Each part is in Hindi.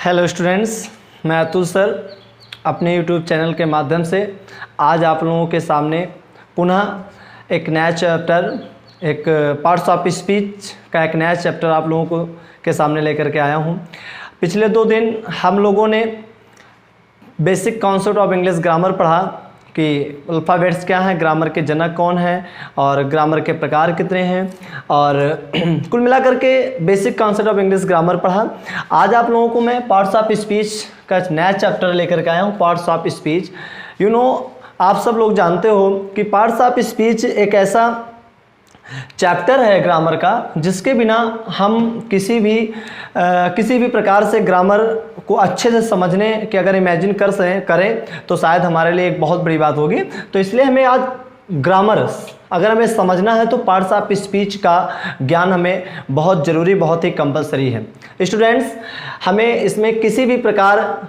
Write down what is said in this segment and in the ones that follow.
हेलो स्टूडेंट्स, मैं अतुल सर अपने यूट्यूब चैनल के माध्यम से आज आप लोगों के सामने पुनः एक नया चैप्टर, एक पार्ट्स ऑफ स्पीच का एक नया चैप्टर आप लोगों को के सामने लेकर के आया हूं। पिछले 2 दिन हम लोगों ने basic concept of English grammar पढ़ा कि अल्फ़ाबेट्स क्या हैं, ग्रामर के जनक कौन हैं और ग्रामर के प्रकार कितने हैं, और कुल मिलाकर के basic concept of English grammar पढ़ा। आज आप लोगों को मैं पार्ट्स ऑफ स्पीच का नया चैप्टर लेकर के आया हूँ, पार्ट्स ऑफ स्पीच। आप सब लोग जानते हो कि पार्ट्स ऑफ स्पीच एक ऐसा चैप्टर है ग्रामर का जिसके बिना हम किसी भी प्रकार से ग्रामर को अच्छे से समझने की अगर इमेजिन करें तो शायद हमारे लिए एक बहुत बड़ी बात होगी। तो इसलिए हमें आज ग्रामर अगर हमें समझना है तो पार्ट्स ऑफ स्पीच का ज्ञान हमें बहुत ज़रूरी, बहुत ही कंपलसरी है। स्टूडेंट्स, हमें इसमें किसी भी प्रकार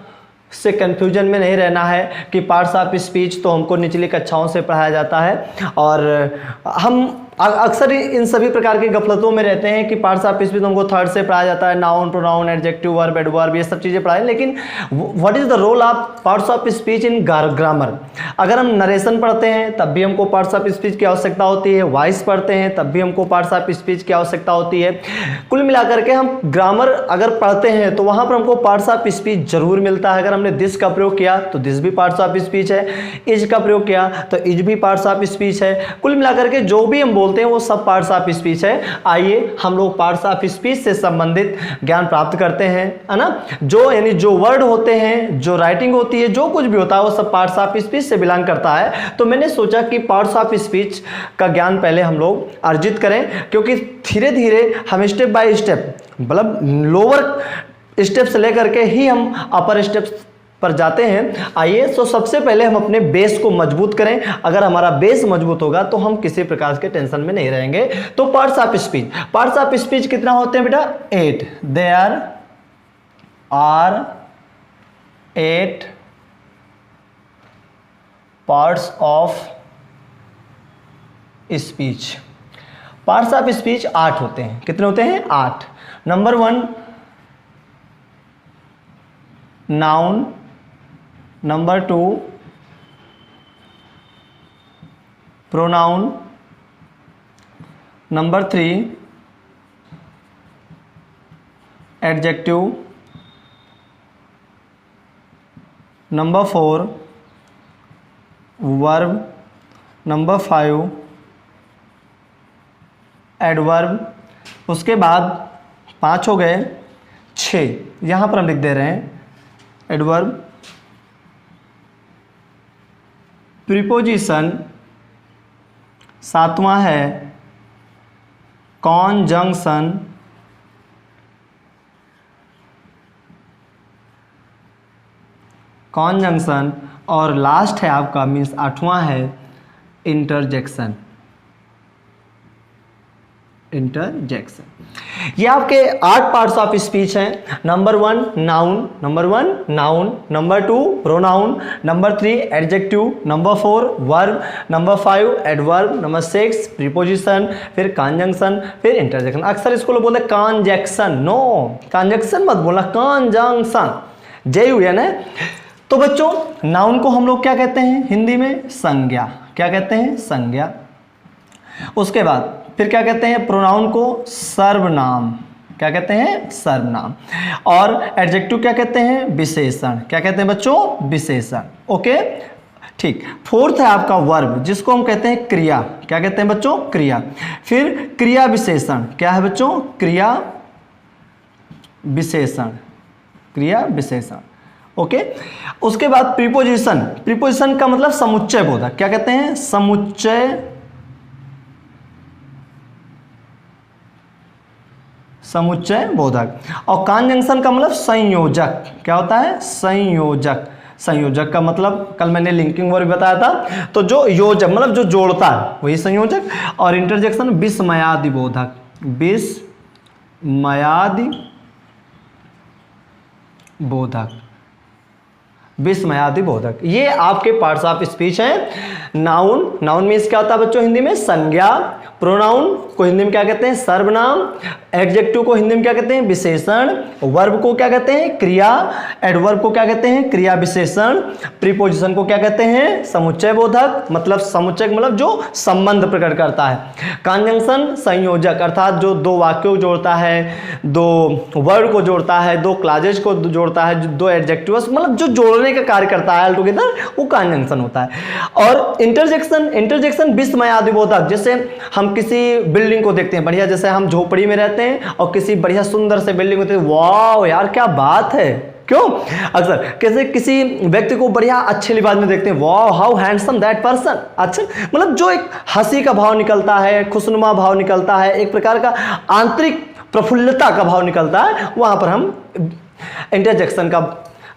से कंफ्यूजन में नहीं रहना है कि पार्ट्स ऑफ स्पीच तो हमको निचली कक्षाओं से पढ़ाया जाता है और हम अक्सर इन सभी प्रकार की गफलतों में रहते हैं कि पार्ट्स ऑफ स्पीच हमको थर्ड से पढ़ाया जाता है, noun, pronoun, adjective, verb, adverb, ये सब चीज़ें पढ़ाएं। लेकिन what is the role of parts of speech in grammar? अगर हम नरेशन पढ़ते हैं तब भी हमको पार्ट्स ऑफ स्पीच की आवश्यकता होती है, वॉइस पढ़ते हैं तब भी हमको पार्ट्स ऑफ स्पीच की आवश्यकता होती है। कुल मिलाकर के हम ग्रामर अगर पढ़ते हैं तो वहाँ पर हमको पार्ट्स ऑफ स्पीच जरूर मिलता है। अगर हमने दिस का प्रयोग किया तो दिस भी पार्ट्स ऑफ स्पीच है, इज का प्रयोग किया तो इज भी पार्ट्स ऑफ स्पीच है। कुल मिलाकर के जो भी हम बोलते हैं वो सब पार्ट्स ऑफ स्पीच है। आइए हम लोग पार्ट्स ऑफ स्पीच से संबंधित ज्ञान प्राप्त करते हैं, है ना। यानी जो वर्ड होते हैं, जो राइटिंग होती है, जो कुछ भी होता है वो सब पार्ट्स ऑफ स्पीच से बिलोंग करता है। तो मैंने सोचा कि पार्ट्स ऑफ स्पीच का ज्ञान पहले हम लोग अर्जित करें, क्योंकि धीरे धीरे हम स्टेप बाय स्टेप, मतलब लोअर स्टेप से लेकर के ही हम अपर स्टेप पर जाते हैं। आइए, तो सबसे पहले हम अपने बेस को मजबूत करें। अगर हमारा बेस मजबूत होगा तो हम किसी प्रकार के टेंशन में नहीं रहेंगे। तो पार्ट्स ऑफ स्पीच कितना होते हैं बेटा? 8। There are 8 parts of speech. Parts of speech 8 होते हैं। कितने होते हैं? 8। Number 1 noun, number 2 pronoun, number 3 adjective, number 4 verb, number 5 adverb. उसके बाद 5 हो गए, 6 यहाँ पर हम लिख दे रहे हैं एडवर्ब, प्रीपोजिशन, 7वां है कॉन्जंक्शन, और लास्ट है आपका मीन्स 8वां है इंटरजेक्शन। ये आपके 8 पार्ट्स ऑफ स्पीच हैं। Number 1 noun, number 2 pronoun, number 3 adjective, number 4 verb, number 5 adverb, number 6 preposition, फिर कॉन्जंक्शन, फिर इंटरजेक्शन। अक्सर इसको लोग बोलते हैं कॉन्जेक्शन। नो, कॉन्जेक्शन मत बोलना, कॉन्जंक्शन, JUN है। तो बच्चों, नाउन को हम लोग क्या कहते हैं हिंदी में? संज्ञा। क्या कहते हैं? संज्ञा। उसके बाद फिर क्या कहते हैं? प्रोनाउन को सर्वनाम। क्या कहते हैं? सर्वनाम। और एडजेक्टिव क्या कहते हैं? विशेषण। क्या कहते हैं बच्चों? विशेषण। ओके, ठीक। 4th है आपका वर्ब, जिसको हम कहते हैं क्रिया। क्या कहते हैं बच्चों? क्रिया। फिर क्रिया विशेषण। क्या है बच्चों? क्रिया विशेषण। क्रिया विशेषण। ओके। उसके बाद प्रीपोजिशन का मतलब समुच्चय बोधक। क्या कहते हैं? समुच्चय बोधक। और कॉन्जंक्शन का मतलब संयोजक। क्या होता है? संयोजक का मतलब कल मैंने लिंकिंग वर्ब बताया था, तो जो योजक मतलब जो जोड़ता है वही संयोजक। और इंटरजेक्शन विस्मयादि बोधक। विस्मयादि बोधक। ये आपके पार्ट्स ऑफ स्पीच हैं। नाउन, नाउन मीन्स क्या होता है बच्चों हिंदी में? संज्ञा। प्रोनाउन को हिंदी में क्या कहते हैं? सर्वनाम। एडजेक्टिव को हिंदी में क्या कहते हैं? विशेषण। वर्ब को क्या कहते हैं? क्रिया। एडवर्ब को क्या कहते हैं? क्रिया विशेषण। प्रीपोजिशन को क्या कहते हैं? समुच्चय बोधक, मतलब समुच्चय मतलब जो संबंध प्रकट करता है। कंजंक्शन संयोजक, अर्थात जो दो वाक्यों को जोड़ता है, दो वर्ड को जोड़ता है, दो क्लॉजेज को जोड़ता है, दो एडजेक्टिव्स मतलब जो जोड़ने का कार्य करता है टुगेदर, वो कंजंक्शन होता है। और इंटरजेक्शन, इंटरजेक्शन विस्मयादि बोधक। जैसे हम किसी बिल्डिंग को देखते हैं बढ़िया, जैसे हम झोपड़ी में रहते हैं और किसी बढ़िया सुंदर से बिल्डिंग होती है, वाह यार क्या बात है, क्यों? अक्सर कैसे किसी व्यक्ति को बढ़िया अच्छे लिबास में देखते हैं, वाह हाउ हैंडसम दैट पर्सन। अच्छा, मतलब जो एक हंसी का भाव निकलता है, खुशनुमा भाव निकलता है, एक प्रकार का आंतरिक प्रफुल्लता का भाव निकलता है, वहां पर हम इंटरजेक्शन का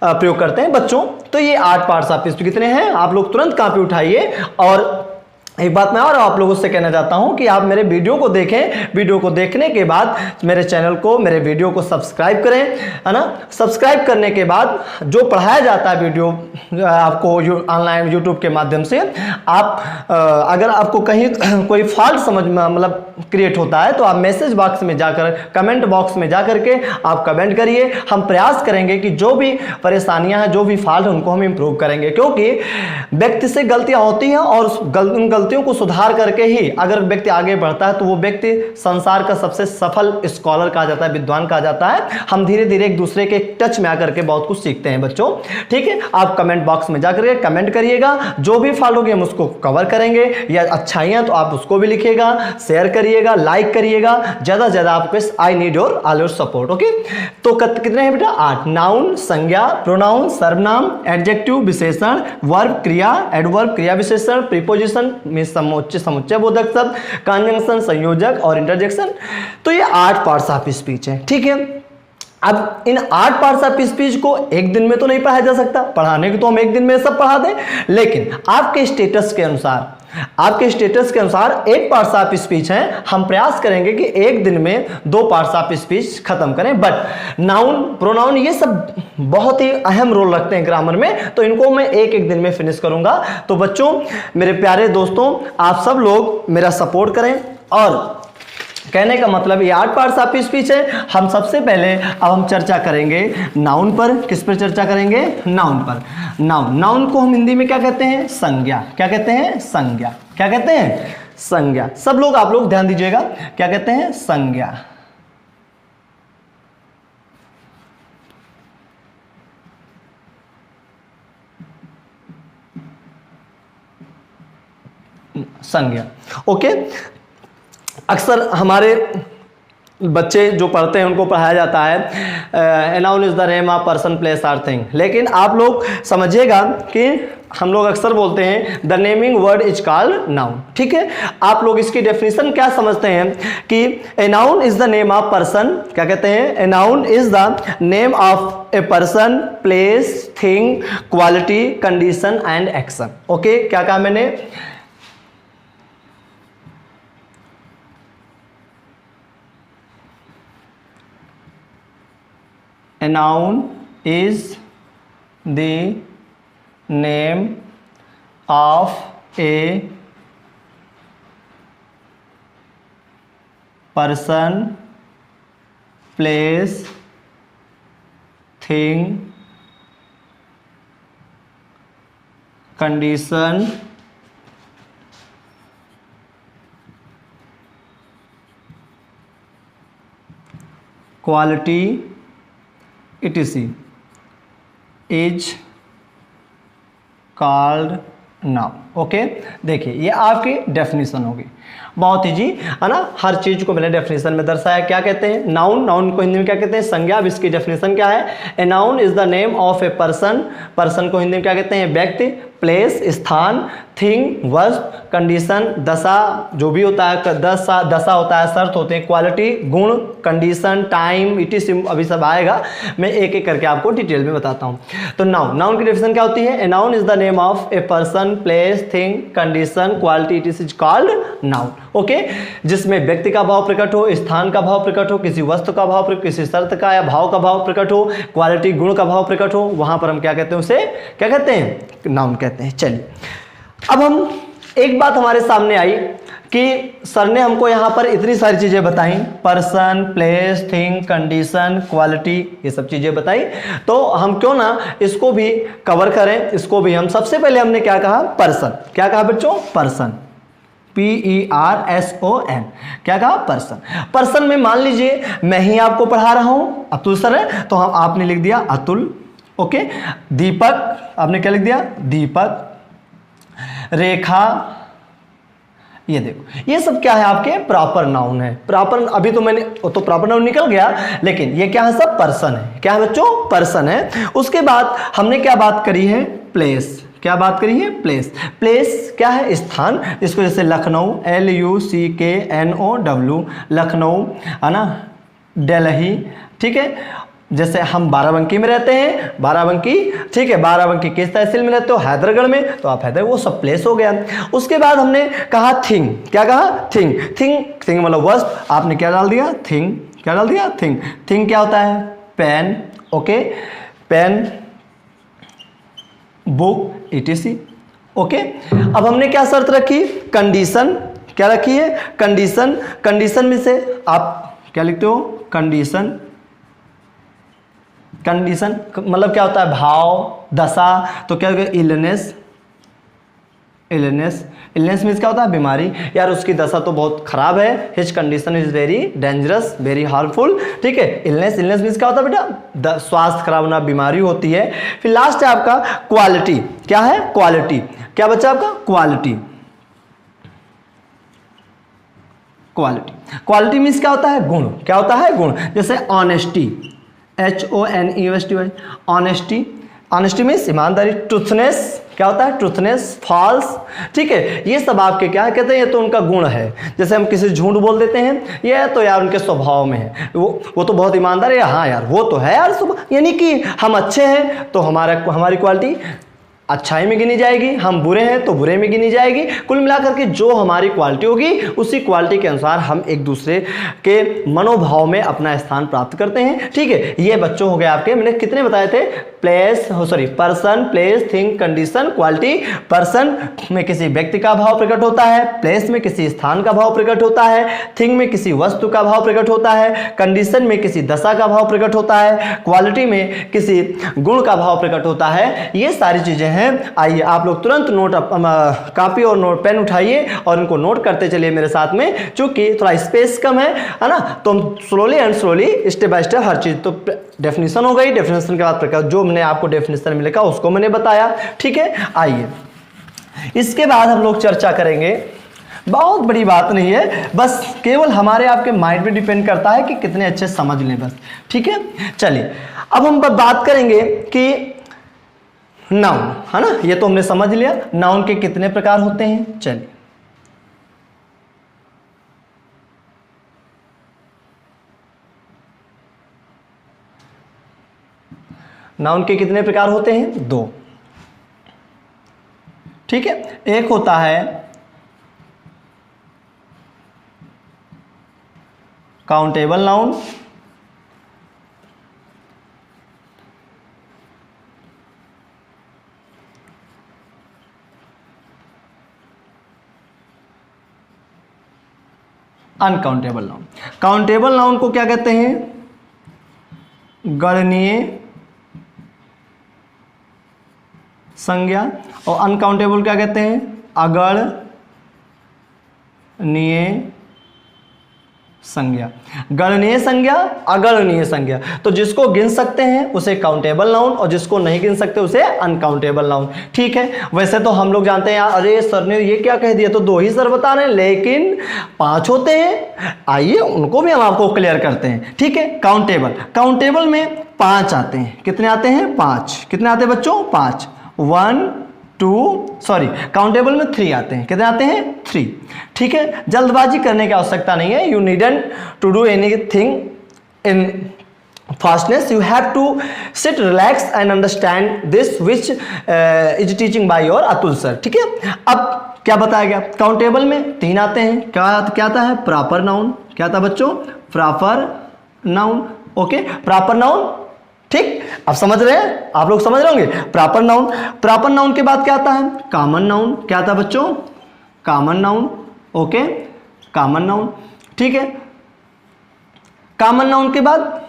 प्रयोग करते हैं बच्चों। तो ये 8 पार्ट्स ऑफ स्पीच कितने हैं? आप लोग तुरंत कॉपी उठाइए। और एक बात मैं और आप लोगों से कहना चाहता हूं कि आप मेरे वीडियो को देखें, वीडियो को देखने के बाद मेरे चैनल को, मेरे वीडियो को सब्सक्राइब करें, है ना। सब्सक्राइब करने के बाद जो पढ़ाया जाता है वीडियो आपको ऑनलाइन यूट्यूब के माध्यम से, आप अगर आपको कहीं कोई फॉल्ट समझ में मतलब क्रिएट होता है तो आप मैसेज बॉक्स में जाकर, कमेंट बॉक्स में जाकर के आप कमेंट करिए। हम प्रयास करेंगे कि जो भी परेशानियां हैं, जो भी फॉल्ट है, उनको हम इम्प्रूव करेंगे, क्योंकि व्यक्ति से गलतियां होती हैं और उन गलतियों को सुधार करके ही अगर व्यक्ति आगे बढ़ता है तो वो व्यक्ति संसार का सबसे सफल स्कॉलर कहा जाता है, विद्वान कहा जाता है। हम धीरे धीरे एक दूसरे के टच में आकर के बहुत कुछ सीखते हैं बच्चों, ठीक है। आप कमेंट बॉक्स में जाकर के कमेंट करिएगा, जो भी फॉल्ट होगी हम उसको कवर करेंगे, या अच्छाइयां तो आप उसको भी लिखिएगा, शेयर करिएगा, लाइक करिएगा, ज्यादा से ज्यादा आपको I need your all your support. Okay, तो कितने हैं बेटा? 8। नाउन संज्ञा, प्रोनाउन सर्वनाम, एडजेक्टिव विशेषण, वर्ब क्रिया, एडवर्ब क्रिया विशेषण, प्रीपोजिशन में समुच्चय बोधक शब्द, कंजंक्शन संयोजक और इंटरजेक्शन। तो ये 8 पार्ट्स ऑफ स्पीच है, ठीक है। अब इन 8 पार्ट्स ऑफ स्पीच को एक दिन में तो नहीं पढ़ाया जा सकता, पढ़ाने को तो हम एक दिन में सब पढ़ा दें, लेकिन आपके स्टेटस के अनुसार, आपके स्टेटस के अनुसार 8 पार्ट्स ऑफ स्पीच हैं। हम प्रयास करेंगे कि एक दिन में 2 पार्ट्स ऑफ स्पीच खत्म करें। बट नाउन, प्रोनाउन ये सब बहुत ही अहम रोल रखते हैं ग्रामर में, तो इनको मैं एक दिन में फिनिश करूंगा। तो बच्चों, मेरे प्यारे दोस्तों, आप सब लोग मेरा सपोर्ट करें। और कहने का मतलब ये 8 पार्ट्स ऑफ स्पीच है। हम सबसे पहले अब हम चर्चा करेंगे नाउन पर। किस पर चर्चा करेंगे? नाउन पर। नाउन, नाउन को हम हिंदी में क्या कहते हैं? संज्ञा। क्या कहते हैं? संज्ञा। क्या कहते हैं? संज्ञा। सब लोग, आप लोग ध्यान दीजिएगा, क्या कहते हैं? संज्ञा। संज्ञा, ओके। अक्सर हमारे बच्चे जो पढ़ते हैं उनको पढ़ाया जाता है noun is the name of person place or thing, लेकिन आप लोग समझिएगा कि हम लोग अक्सर बोलते हैं the naming word is called noun, ठीक है। आप लोग इसकी डेफिनेशन क्या समझते हैं कि a noun is the name of person, क्या कहते हैं? A noun is the name of a person, place, thing, quality, condition and action. Okay, क्या कहा मैंने? A noun is the name of a person, place, thing, condition, quality, etc. is called noun. Okay, देखिए ये आपकी डेफिनेशन होगी, बहुत इजी है ना। हर चीज को मैंने डेफिनेशन में दर्शाया। क्या कहते हैं? नाउन, नाउन को हिंदी में क्या कहते हैं? संज्ञा। अब इसकी डेफिनेशन क्या है? A noun is the name of a person, person को हिंदी में क्या कहते हैं? व्यक्ति। प्लेस स्थान, थिंग वस्तु, कंडीशन दशा जो भी होता है, दशा होता है, शर्त होते हैं, क्वालिटी गुण, कंडीशन, टाइम, इट अभी सब आएगा, मैं एक एक करके आपको डिटेल में बताता हूँ। तो नाउन की डेफिनेशन क्या होती है? A noun is the name of a person, place, thing, condition, quality, it is called noun. Okay, जिसमें व्यक्ति का भाव प्रकट हो, स्थान का भाव प्रकट हो, किसी वस्तु का भाव प्रकट, किसी शर्त का या भाव का भाव प्रकट हो, क्वालिटी गुण का भाव प्रकट हो, वहां पर हम क्या कहते हैं? उसे क्या कहते हैं? नाउन कहते हैं। चलिए, अब हम एक बात हमारे सामने आई कि सर ने हमको यहाँ पर इतनी सारी चीजें बताई, person, place, thing, condition, quality, ये सब चीजें बताई, तो हम क्यों ना इसको भी कवर करें, इसको भी हम सबसे पहले हमने क्या कहा? पर्सन। क्या कहा बच्चों? Person, PERSON। क्या कहा? पर्सन। पर्सन में मान लीजिए मैं ही आपको पढ़ा रहा हूं, अतुल सर है तो हम आपने लिख दिया अतुल। ओके, दीपक आपने क्या लिख दिया? दीपक। रेखा, ये देखो, ये सब क्या है? आपके प्रॉपर नाउन है। प्रॉपर, अभी तो मैंने तो प्रॉपर नाउन निकल गया, लेकिन ये क्या है? सब पर्सन है। क्या है बच्चों? पर्सन है। उसके बाद हमने क्या बात करी है? प्लेस। क्या बात करी है? प्लेस। प्लेस क्या है? स्थान। इसको जैसे लखनऊ, LUCKNOW, लखनऊ है ना, दिल्ली, ठीक है। जैसे हम बाराबंकी में रहते हैं, बाराबंकी, ठीक है, बाराबंकी किस तहसील में रहते हो? हैदरगढ़ में, तो आप हैदर, वो सब प्लेस हो गया। उसके बाद हमने कहा थिंग। क्या कहा? थिंग। थिंग मतलब वस्तु, आपने क्या डाल दिया? थिंग। क्या डाल दिया? थिंग। थिंग क्या होता है? Pen. Okay, pen, book, ETC। Okay, अब हमने क्या शर्त रखी? कंडीशन। क्या रखी है? कंडीशन। कंडीशन में से आप क्या लिखते हो? कंडीशन। कंडीशन मतलब क्या होता है? भाव, दशा। तो क्या होगा? इलनेस। इलनेस, इलनेस मीन्स क्या होता है? बीमारी। यार उसकी दशा तो बहुत खराब है, his condition is very dangerous, very harmful, ठीक है। इलनेस, इलनेस मीन्स क्या होता है बेटा? स्वास्थ्य खराब होना, बीमारी होती है। फिर लास्ट है आपका क्वालिटी। क्या है? क्वालिटी। क्या बचा आपका? क्वालिटी। क्वालिटी, क्वालिटी मीन्स क्या होता है? गुण। क्या होता है? गुण। जैसे honesty, HONESTY, honesty. Honesty means ईमानदारी। ट्रूथनेस, क्या होता है? ट्रूथनेस, फॉल्स, ठीक है। ये सब आपके क्या कहते हैं? ये तो उनका गुण है। जैसे हम किसी झूठ बोल देते हैं, ये तो यार उनके स्वभाव में है, वो तो बहुत ईमानदार है, हाँ यार वो तो है यार स्वभाव, यानी कि हम अच्छे हैं तो हमारी क्वालिटी अच्छाई में गिनी जाएगी, हम बुरे हैं तो बुरे में गिनी जाएगी। कुल मिलाकर के जो हमारी क्वालिटी होगी उसी क्वालिटी के अनुसार हम एक दूसरे के मनोभाव में अपना स्थान प्राप्त करते हैं, ठीक है। ये बच्चों हो गए आपके, मैंने कितने बताए थे? Person, place, thing, condition, quality. Person में किसी व्यक्ति का भाव प्रकट होता है, प्लेस में किसी स्थान का भाव प्रकट होता है, थिंग में किसी वस्तु का भाव प्रकट होता है, कंडीशन में किसी दशा का भाव प्रकट होता है, क्वालिटी में किसी गुण का भाव प्रकट होता है। ये सारी चीजें हैं। आइए आप लोग तुरंत नोट कॉपी और नोट पेन उठाइए और इनको नोट करते चलिए मेरे साथ में, क्योंकि थोड़ा स्पेस कम है ना, तो हम slowly and slowly step by step हर चीज। तो डेफिनेशन हो गई, डेफिनेशन के बाद प्रकार जो मैंने आपको डेफिनेशन में लिखा उसको मैंने बताया, ठीक है। आइए इसके बाद हम लोग चर्चा करेंगे, बहुत बड़ी बात नहीं है, बस केवल हमारे आपके माइंड पे डिपेंड करता है कि कितने अच्छे समझ लें बस, ठीक है। चलिए अब हम बात करेंगे कि नाउन, है ना, ये तो हमने समझ लिया नाउन के कितने प्रकार होते हैं। चलिए नाउन के कितने प्रकार होते हैं? 2, ठीक है। एक होता है countable noun, uncountable noun. Countable noun को क्या कहते हैं? गणनीय संज्ञा। और अनकाउंटेबल क्या कहते हैं? अगणनीय संज्ञा। गणनीय संज्ञा, अगणनीय संज्ञा। तो जिसको गिन सकते हैं उसे काउंटेबल नाउन, और जिसको नहीं गिन सकते उसे अनकाउंटेबल नाउन, ठीक है। वैसे तो हम लोग जानते हैं यार, अरे सर ने ये क्या कह दिया, तो 2 ही सर बता रहे हैं, लेकिन 5 होते हैं। आइए उनको भी हम आपको क्लियर करते हैं, ठीक है। काउंटेबल में 5 आते हैं। कितने आते हैं? 5। कितने आते हैं बच्चों? 5। 1 काउंटेबल में 3 आते हैं। कितने आते हैं? 3। ठीक है, जल्दबाजी करने की आवश्यकता नहीं है। You needn't to do anything in fastness, you have to sit relax and understand this which is teaching by your Atul sir. ठीक है, अब क्या बताया गया? काउंटेबल में 3 आते हैं। क्या आता है? Proper noun. क्या था बच्चों? Proper noun. Okay, proper noun. ठीक, अब समझ रहे हैं आप लोग? समझ रहे होंगे। प्रॉपर नाउन, प्रॉपर नाउन के बाद क्या आता है? Common noun. क्या था बच्चों? Common noun. Okay, common noun. ठीक है, कॉमन नाउन के बाद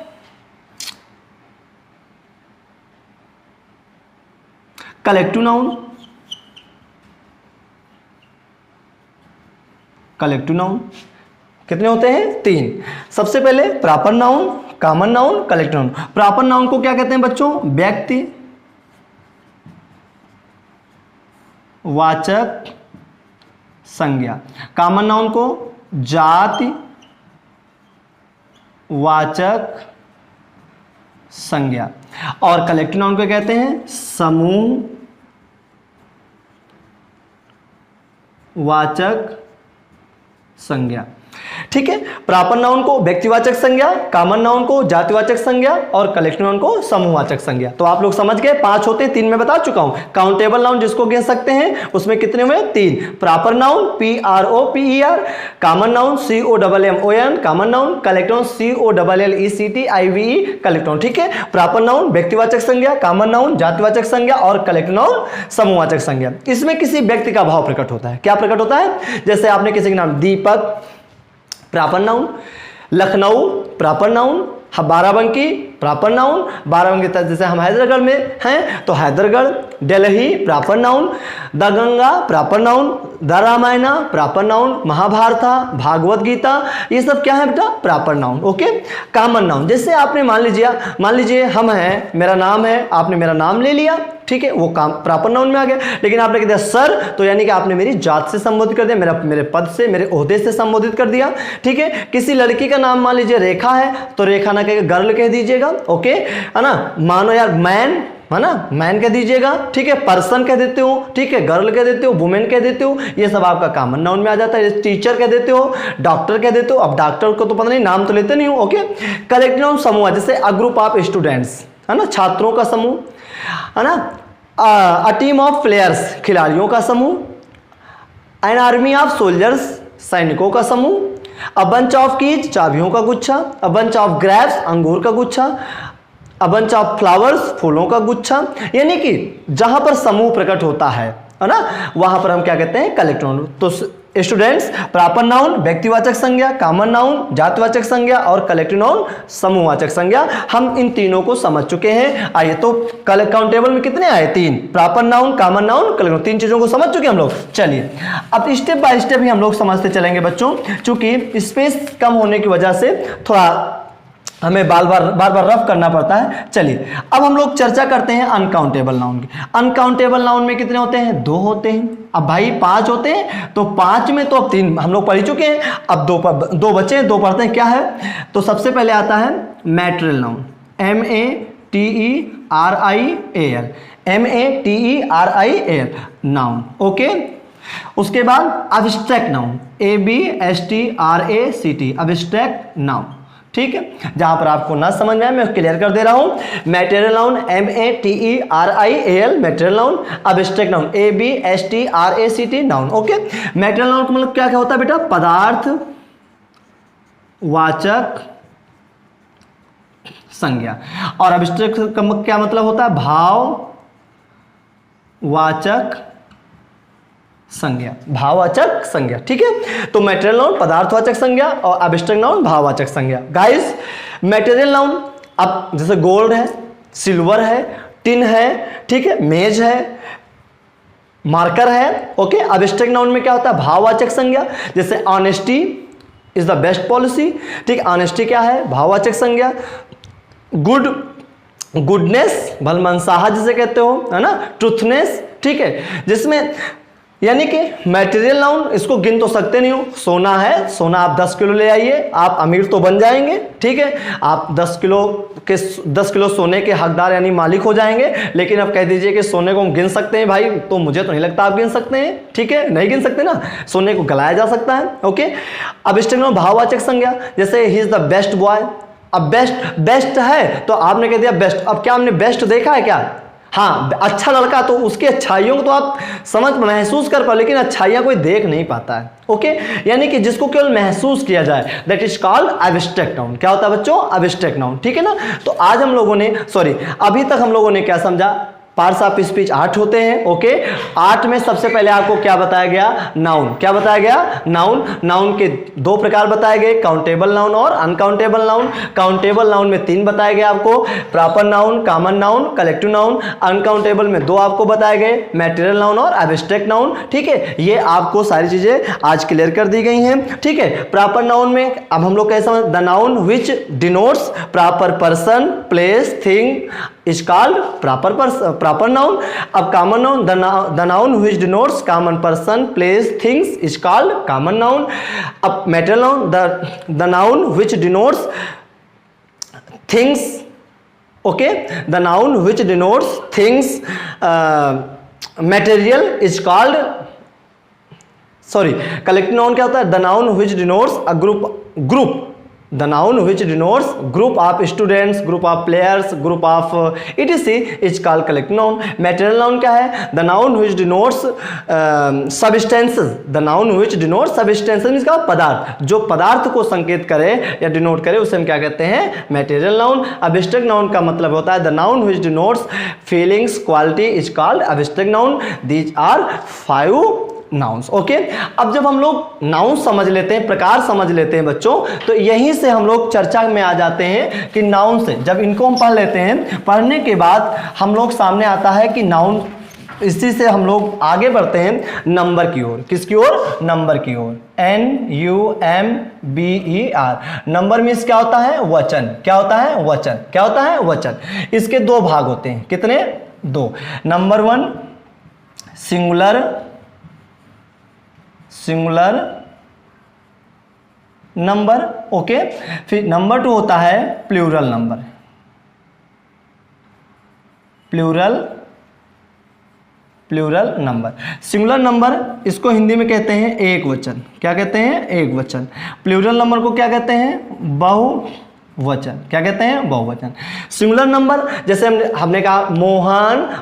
कलेक्टिव नाउन। कलेक्टिव नाउन कितने होते हैं? 3। सबसे पहले proper noun, common noun, collective noun. Proper noun को क्या कहते हैं बच्चों? व्यक्ति वाचक संज्ञा। कॉमन नाउन को जाति वाचक संज्ञा। और कलेक्टिव नाउन को कहते हैं समूह वाचक संज्ञा। ठीक है, प्रॉपर नाउन को व्यक्तिवाचक संज्ञा, कॉमन नाउन को जातिवाचक संज्ञा और कलेक्टिव नाउन को समूहवाचक संज्ञा। तो आप लोग समझ गए, 5 होते हैं, 3 में बता चुका हूं। काउंटेबल नाउन जिसको कह सकते हैं उसमें कितने हुए? 3। Proper noun PROPER, common noun COMMON common noun, collective noun COLLECTIVE collective noun. ठीक है, प्रॉपर नाउन व्यक्तिवाचक संज्ञा, कॉमन नाउन जातिवाचक संज्ञा और कलेक्टिव नाउन समूहवाचक संज्ञा। इसमें किसी व्यक्ति का भाव प्रकट होता है। क्या प्रकट होता है? जैसे आपने किसी का नाम Deepak, proper noun. Lucknow, proper noun. Barabanki, proper noun. Barabanki जैसे हम हैदरगढ़ में हैं तो Haidergarh. Delhi, proper noun. The Ganga, proper noun. The Ramayana, proper noun. Mahabharata, Bhagwat Gita, ये सब क्या है बेटा? Proper noun. Okay, common noun जैसे आपने मान लीजिए हम हैं, मेरा नाम है, आपने मेरा नाम ले लिया। ठीक है, वो काम प्रॉपर नाउन में आ गया। लेकिन आपने कह दिया सर, तो यानी कि आपने मेरी जात से संबोधित कर दिया, मेरे पद से, मेरे ओहदे से संबोधित कर दिया। ठीक है, किसी लड़की का नाम मान लीजिए रेखा है तो रेखा ना कह गर्ल कह दीजिएगा। ओके, है ना। मानो यार मैन, है ना, मैन कह दीजिएगा। ठीक है, पर्सन कह देते हो। ठीक है, गर्ल कह देते हो, वुमेन कह देते हो, ये सब आपका कॉमन नाउन में आ जाता है। टीचर कह देते हो, डॉक्टर कह देते हो। अब डॉक्टर को तो पता नहीं, नाम तो लेते नहीं हो। ओके, कलेक्टिव नाउन समूह, जैसे अ ग्रुप ऑफ स्टूडेंट्स, है ना, छात्रों का समूह, है ना। अ टीम ऑफ प्लेयर्स, खिलाड़ियों का समूह। एन आर्मी ऑफ सोल्जर्स, सैनिकों का समूह। अ बंच ऑफ कीज, चाबियों का गुच्छा। अ बंच ऑफ ग्रेप्स, अंगूर का गुच्छा। अ बंच ऑफ फ्लावर्स, फूलों का गुच्छा। यानी कि जहां पर समूह प्रकट होता है ना, वहां पर हम क्या कहते हैं? Collective noun. तो स्टूडेंट्स, प्रॉपर नाउन व्यक्तिवाचक संज्ञा, कॉमन नाउन जातिवाचक संज्ञा और कलेक्टिव नाउन समूहवाचक संज्ञा। हम इन तीनों को समझ चुके हैं। आइए, तो काउंटेबल में कितने आए? 3। Proper noun, common noun, collective, 3 चीजों को समझ चुके हम लोग। चलिए, अब स्टेप बाय स्टेप ही हम लोग समझते चलेंगे बच्चों, क्योंकि स्पेस कम होने की वजह से थोड़ा हमें बार बार रफ करना पड़ता है। चलिए, अब हम लोग चर्चा करते हैं अनकाउंटेबल नाउन की। अनकाउंटेबल नाउन में कितने होते हैं? 2 होते हैं। अब भाई 5 होते हैं, तो 5 में तो अब 3 हम लोग पढ़ चुके हैं। अब 2 बचे हैं, 2 पढ़ते हैं। क्या है? तो सबसे पहले आता है material noun, MATERIAL, MATERIAL noun. Okay, उसके बाद abstract noun, ABSTRACT, abstract noun. ठीक है, जहां पर आपको ना समझ में आए मैं क्लियर कर दे रहा हूं। Material noun MATERIAL material noun, abstract noun ABSTRACT noun. Okay, material noun का मतलब क्या क्या होता है बेटा? पदार्थ वाचक संज्ञा। और अब्स्ट्रैक्ट का क्या मतलब होता है? भाव वाचक संज्ञा, भाववाचक संज्ञा। ठीक है, तो मैटेरियल नाउन पदार्थवाचक संज्ञा और अब्स्ट्रैक्ट नाउन भाववाचक संज्ञा। गाइस, मैटेरियल नाउन अब जैसे गोल्ड है, सिल्वर है, टिन है, ठीक है, मेज है, मार्कर है। ओके, अब्स्ट्रैक्ट नाउन में क्या होता है? भाववाचक संज्ञा। जैसे honesty is the best policy. ठीक, ऑनेस्टी क्या है? भाववाचक संज्ञा। गुडनेस, भलमनसाहा जिसे कहते हो, है ना, ट्रूथनेस। ठीक है, जिसमें यानी कि मटेरियल नाउन, इसको गिन तो सकते नहीं हो। सोना है, सोना आप 10 किलो ले आइए, आप अमीर तो बन जाएंगे, ठीक है, आप 10 किलो सोने के हकदार यानी मालिक हो जाएंगे। लेकिन अब कह दीजिए कि सोने को हम गिन सकते हैं भाई, तो मुझे तो नहीं लगता आप गिन सकते हैं, ठीक है, नहीं गिन सकते ना, सोने को गलाया जा सकता है। ओके, अब इस टाइम भाववाचक संज्ञा, जैसे he is the best boy. अब बेस्ट है तो आपने कह दिया बेस्ट। अब क्या हमने बेस्ट देखा है क्या? हाँ, अच्छा लड़का, तो उसकी अच्छाइयों को तो आप समझ महसूस कर पाओ, लेकिन अच्छाइयां कोई देख नहीं पाता है। ओके, यानी कि जिसको केवल महसूस किया जाए, that is called abstract noun. क्या होता है बच्चों? एब्स्ट्रैक्ट नाउन, ठीक है ना। तो आज हम लोगों ने अभी तक हम लोगों ने क्या समझा? पार्ट्स ऑफ स्पीच 8 होते हैं। ओके, 8 में सबसे पहले आपको क्या बताया गया? नाउन। क्या बताया गया? नाउन। नाउन के 2 प्रकार बताए गए, काउंटेबल नाउन और अनकाउंटेबल नाउन। काउंटेबल नाउन में 3 बताए गए आपको, proper noun, common noun, collective noun. Uncountable में 2 आपको बताए गए, मैटेरियल नाउन और एब्स्ट्रैक्ट नाउन, ठीक है। ये आपको सारी चीजें आज क्लियर कर दी गई हैं, ठीक है। प्रॉपर नाउन में अब हम लोग कैसे समझ? The noun which denotes proper person, place, thing is called proper noun. अब common noun, the noun which denotes common person, place, things is called common noun. अब material noun, the noun which denotes things, okay, the noun which denotes things, material is called, collective noun क्या होता है? the noun which denotes a group. The noun which denotes group of students, group of players, group of etc is called collective noun. Material noun क्या है? The noun which denotes substances. The noun which denotes substances means क्या? पदार्थ, जो पदार्थ को संकेत करे या डिनोट करे उसे हम क्या कहते हैं? Material noun. Abstract noun का मतलब होता है the noun which denotes feelings, quality is called abstract noun. These are 5 nouns. Okay, अब जब हम लोग नाउन समझ लेते हैं, प्रकार समझ लेते हैं बच्चों, तो यहीं से हम लोग चर्चा में आ जाते हैं कि नाउन से जब इनको हम पढ़ लेते हैं, पढ़ने के बाद हम लोग सामने आता है कि नाउन, इसी से हम लोग आगे बढ़ते हैं नंबर की ओर। किसकी ओर? नंबर की ओर। NUMBER। नंबर मीन्स क्या होता है? वचन। क्या होता है? वचन। क्या होता है? वचन। इसके 2 भाग होते हैं। कितने? 2। Number 1 singular number, okay. फिर नंबर 2 होता है plural number. Plural number. Singular number इसको हिंदी में कहते हैं एक वचन। क्या कहते हैं? एक वचन। प्लूरल नंबर को क्या कहते हैं? बहुवचन। क्या कहते हैं? बहुवचन। सिंगुलर नंबर जैसे हमने कहा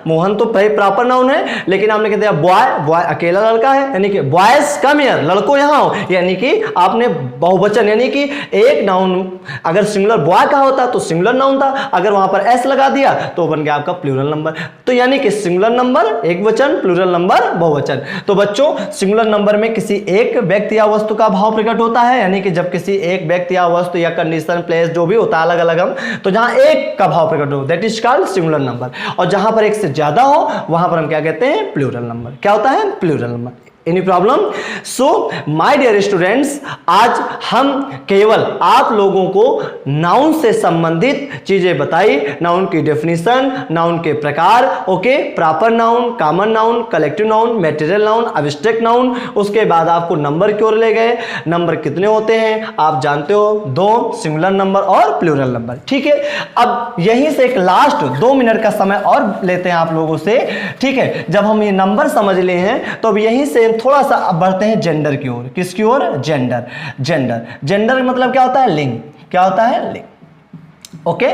मोहन तो प्रॉपर नाउन है, लेकिन आपने कह दिया बॉय अकेला लड़का है, यानी कि बॉयज कम हियर, लड़कों यहाँ हो, यानी कि आपने बहुवचन, यानी कि एक नाउन अगर सिंगुलर बॉय का होता तो सिंगुलर नाउन था, अगर वहां पर एस लगा दिया तो बन गया आपका प्लूरल नंबर। तो यानी कि सिंगुलर नंबर एक वचन, प्लूरल नंबर बहुवचन। तो बच्चों सिंगुलर नंबर में किसी एक व्यक्ति या वस्तु का भाव प्रकट होता है, यानी कि जब किसी एक व्यक्ति या वस्तु या कंडीशन, प्लेस जो भी होता है अलग अलग, हम तो जहां एक का भाव प्रकट हो that is called singular number, और जहां पर एक से ज्यादा हो वहां पर हम क्या कहते हैं? Plural number. क्या होता है? Plural number. Any problem? So my dear students, आज हम केवल आप लोगों को नाउन से संबंधित चीजें बताई, नाउन की डेफिनेशन, नाउन के प्रकार, okay, proper noun, common noun, collective noun, material noun, abstract noun. उसके बाद आपको नंबर की ओर ले गए। नंबर कितने होते हैं आप जानते हो? 2, सिंगुलर नंबर और प्लूरल नंबर, ठीक है। अब यहीं से एक लास्ट 2 मिनट का समय और लेते हैं आप लोगों से, ठीक है। जब हम ये नंबर समझ लिए हैं तो अब यहीं से थोड़ा सा अब बढ़ते हैं जेंडर की ओर। किसकी ओर? जेंडर मतलब क्या होता है? लिंग। क्या होता है? लिंग। ओके,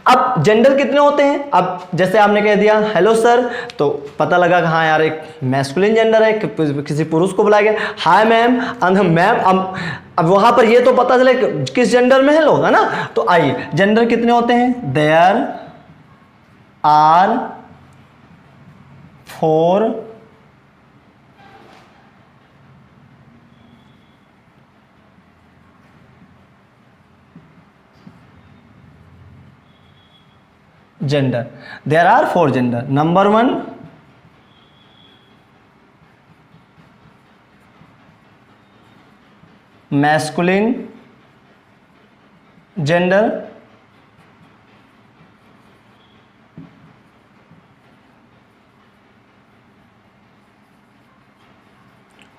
अब जेंडर कितने होते हैं? अब जैसे आपने कह दिया हेलो सर, तो पता लगा कि हाँ यार एक मैस्कुलिन जेंडर है, किसी पुरुष को बुलाया गया हाय मैम, मैम। अब वहां पर ये तो पता चले किस जेंडर में है लोग, है ना। तो आइए जेंडर कितने होते हैं? There are 4 gender. There are 4 gender. Number 1 masculine gender,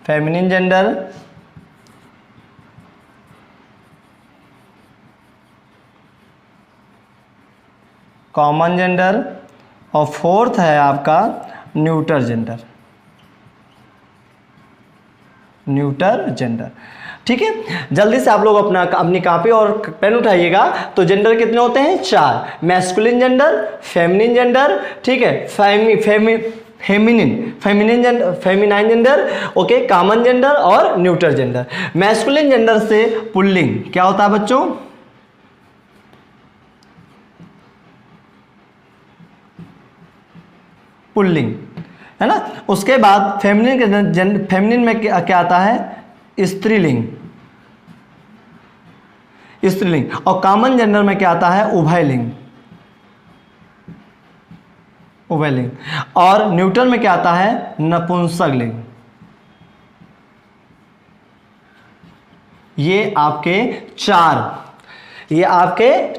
feminine gender, common gender, और फोर्थ है आपका न्यूटर जेंडर, न्यूटर जेंडर। ठीक है, जल्दी से आप लोग अपनी कॉपी और पेन उठाइएगा। तो जेंडर कितने होते हैं? 4। मैस्कुलिन जेंडर, फेमिनिन जेंडर, ठीक है, feminine gender, okay, common gender और न्यूटर जेंडर। मैस्कुलिन जेंडर से पुल्लिंग क्या होता है बच्चों? पुल्लिंग, है ना। उसके बाद फेमिनिन में क्या आता है? स्त्रीलिंग, स्त्रीलिंग। और कॉमन जेंडर में क्या आता है? उभयलिंग, उभयलिंग। और न्यूटर में क्या आता है? नपुंसकलिंग। ये आपके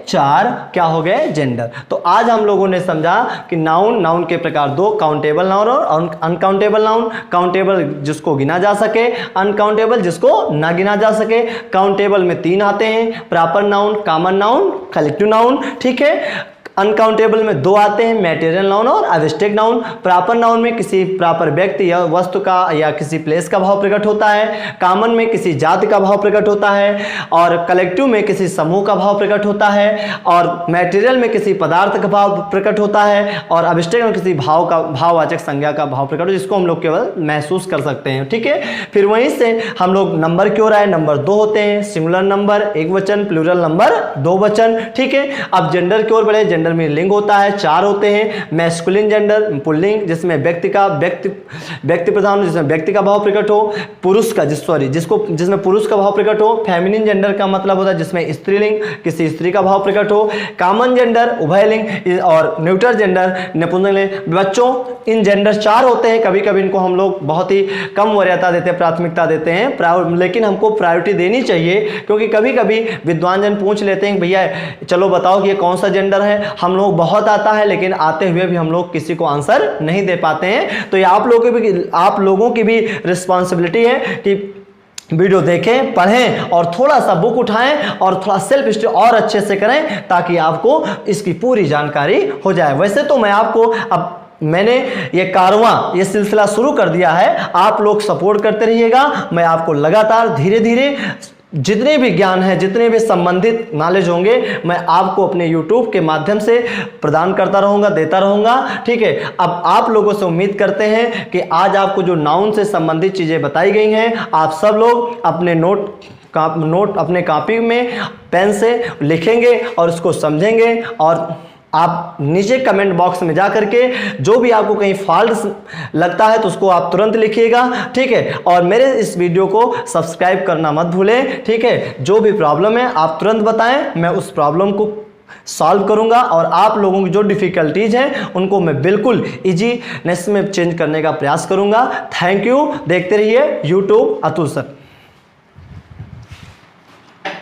चार क्या हो गए? जेंडर। तो आज हम लोगों ने समझा कि नाउन के प्रकार 2, काउंटेबल नाउन और अनकाउंटेबल नाउन। काउंटेबल जिसको गिना जा सके, अनकाउंटेबल जिसको ना गिना जा सके। काउंटेबल में 3 आते हैं, proper noun, common noun, collective noun, ठीक है। अनकाउंटेबल में 2 आते हैं, मैटेरियल नाउन और एब्स्ट्रैक्ट नाउन। प्रॉपर नाउन में किसी प्रॉपर व्यक्ति या वस्तु का या किसी प्लेस का भाव प्रकट होता है। कॉमन में किसी जाति का भाव प्रकट होता है। और कलेक्टिव में किसी समूह का भाव प्रकट होता है। और मैटेरियल में किसी पदार्थ का भाव प्रकट होता है। और एब्स्ट्रैक्ट में किसी भाववाचक संज्ञा का भाव प्रकट, जिसको हम लोग केवल महसूस कर सकते हैं। ठीक है, फिर वहीं से हम लोग नंबर की ओर आए। नंबर 2 होते हैं, सिंगुलर नंबर 1 वचन, प्लूरल नंबर 2 वचन। ठीक है, अब जेंडर की ओर बढ़े। जेंडर में लिंग होता है, 4 होते हैं। मैस्कुलिन जेंडर पुल्लिंग, जिसमें व्यक्ति प्रधान, जिसमें व्यक्ति का भाव प्रकट हो। पुरुष का जिसमें पुरुष का भाव प्रकट हो। फेमिनिन जेंडर का मतलब होता है जिसमें स्त्रीलिंग, किसी स्त्री का भाव प्रकट हो। कॉमन जेंडर उभयलिंग और न्यूटर जेंडर नपुंसकलिंग। बच्चों, इन जेंडर 4 होते हैं। कभी कभी इनको हम लोग बहुत ही कम वरीयता देते हैं, प्राथमिकता देते हैं, लेकिन हमको प्रायोरिटी देनी चाहिए, क्योंकि कभी कभी विद्वान जन पूछ लेते हैं भैया चलो बताओ कि ये कौन सा जेंडर है। हम लोग बहुत आता है, लेकिन आते हुए भी हम लोग किसी को आंसर नहीं दे पाते हैं। तो ये आप लोगों की भी रिस्पॉन्सिबिलिटी है कि वीडियो देखें, पढ़ें और थोड़ा सा बुक उठाएं और थोड़ा सेल्फ स्टडी और अच्छे से करें, ताकि आपको इसकी पूरी जानकारी हो जाए। वैसे तो मैं आपको मैंने ये सिलसिला शुरू कर दिया है, आप लोग सपोर्ट करते रहिएगा। मैं आपको लगातार धीरे धीरे जितने भी ज्ञान है, जितने भी संबंधित नॉलेज होंगे, मैं आपको अपने YouTube के माध्यम से प्रदान करता रहूँगा, देता रहूँगा। ठीक है, अब आप लोगों से उम्मीद करते हैं कि आज आपको जो नाउन से संबंधित चीज़ें बताई गई हैं, आप सब लोग अपने नोट अपने कॉपी में पेन से लिखेंगे और उसको समझेंगे। और आप नीचे कमेंट बॉक्स में जा करके जो भी आपको कहीं फॉल्ट लगता है तो उसको आप तुरंत लिखिएगा। ठीक है, और मेरे इस वीडियो को सब्सक्राइब करना मत भूलें। ठीक है, जो भी प्रॉब्लम है आप तुरंत बताएं, मैं उस प्रॉब्लम को सॉल्व करूंगा और आप लोगों की जो डिफिकल्टीज हैं उनको मैं बिल्कुल इजीनेस में चेंज करने का प्रयास करूंगा। Thank you. देखते रहिए YouTube अतुल सर।